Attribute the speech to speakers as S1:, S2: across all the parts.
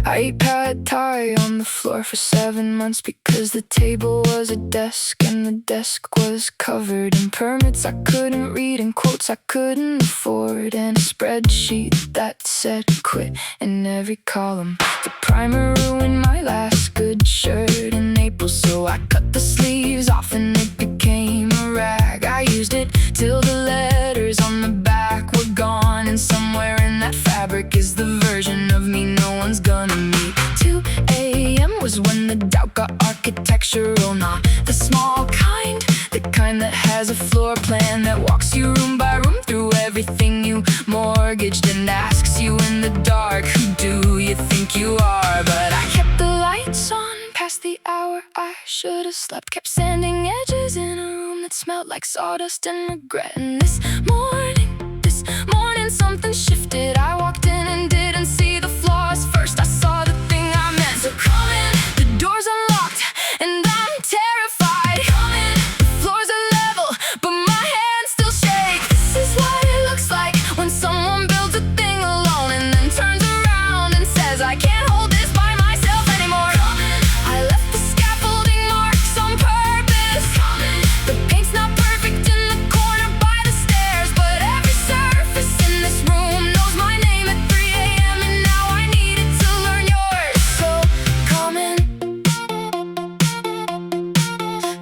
S1: iPad tie on the floor for 7 months because the table was a desk and the desk was covered in permits I couldn't read and quotes I couldn't afford, and a spreadsheet that said quit in every column. The primer ruined my last good shirt in April, so I cut the sleeves off and it became a rag. I used it till the letters on the back were gone, and somewhere in that fabric is the version of me no one's gonna meet. 2 a.m. was when the doubt got architectural, not the small kind, the kind that has a floor plan that walks you room by room through everything you mortgaged and asks you in the dark, who do you think you are? But I kept the lights on past the hour I should have slept, kept sanding edges in a room that smelled like sawdust and regret. And this morning something shifted. I walked in and didn't see the flaws first, I saw the thing I meant. So come in, the door's unlocked and I'm terrified. Come in, the floors are level but my hands still shake. This is what it looks like when someone builds a thing alone and then turns around and says, I can't hold this by myself anymore. Come in, I left the scaffolding marks on purpose. Come in, the paint's not perfect in the corner by the stairs, but every surface in this room knows my name at 3 a.m. and now I needed to learn yours. So come in.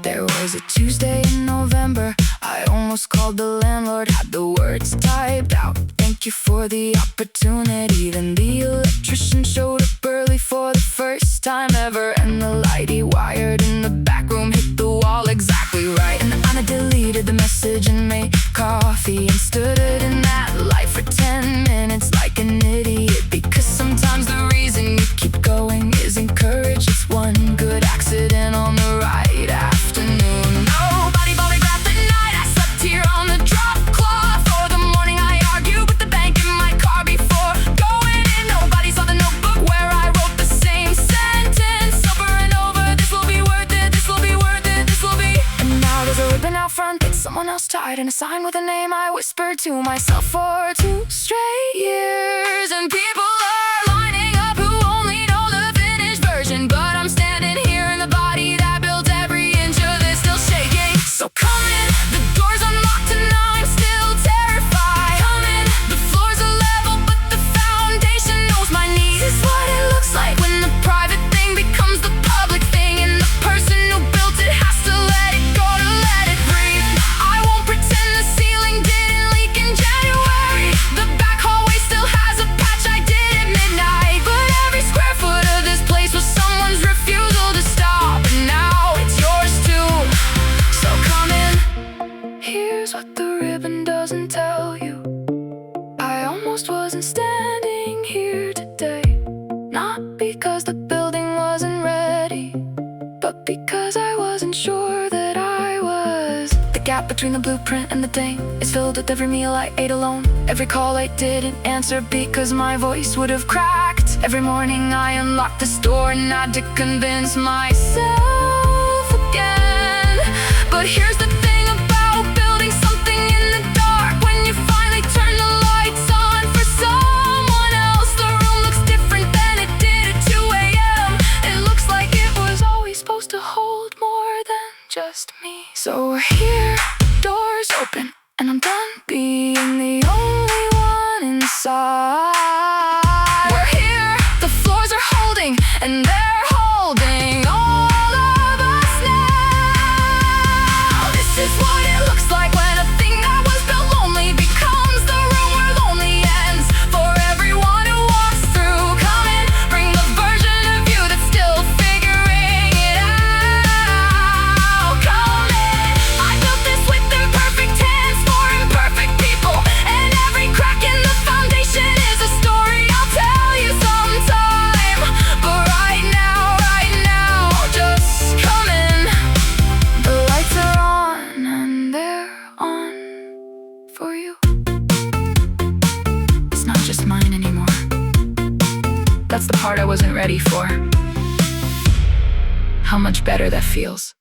S1: There was a Tuesday in November, I almost called the landlord, had the words typed out, thank you for the opportunity. Then the electrician showed up early for the first time ever, and the light he wired in the back room hit the wall exactly right. And I deleted the message and made coffee and stood it in that light for 10 minutes like an idiot, because sometimes the reason you keep going isn't courage, it's one good accident on the right afternoon. Nobody bothered at the night I slept here on the drop cloth. For the morning I argued with the bank in my car before going in. Nobody saw the notebook where I wrote the same sentence over and over. This will be worth it, this will be worth it, this will be. And now there's a ribbon out front that someone else tied, and a sign with a name I whispered to myself for 2 straight years. And people are lining up who only know the finished version, but I'm standing here in the body that built every inch of this, still shaking. So come in, the door's unlocked and I'm still terrified. Come in, the floors are level but the foundation knows my knees. This is what it looks like when the private thing becomes the public thing, and the person who built it has to let it go to let it breathe. I won't pretend the ceiling didn't leak in January. The back hallway still has a patch I did at midnight, but every square foot of this place was someone's refusal to stop, and now it's yours too. So come in. Here's what the ribbon doesn't tell you: I almost wasn't standing here today, not because the building wasn't ready, but because I wasn't sure that I was. The gap between the blueprint and the date is filled with every meal I ate alone, every call I didn't answer because my voice would have cracked. Every morning I unlocked this door and had to convince myself again. But here's the thing about building something in the dark: when you finally turn the lights on for someone else, the room looks different than it did at 2 a.m. It looks like it was always supposed to hold more than just me. So we're here, doors open, and I'm done being the only one inside. We're here, the floors are holding, and they're holding all of us now. This is what it looks like when a thing that was built lonely becomes the room where lonely ends for everyone who walks through. Come in, bring the version of you that's still figuring it out. Come in, I built this with imperfect hands for imperfect people, and every crack in the foundation is a story I'll tell you sometime. But right now, just come in. The lights are on and they're on for you. It's not just mine anymore. That's the part I wasn't ready for. How much better that feels.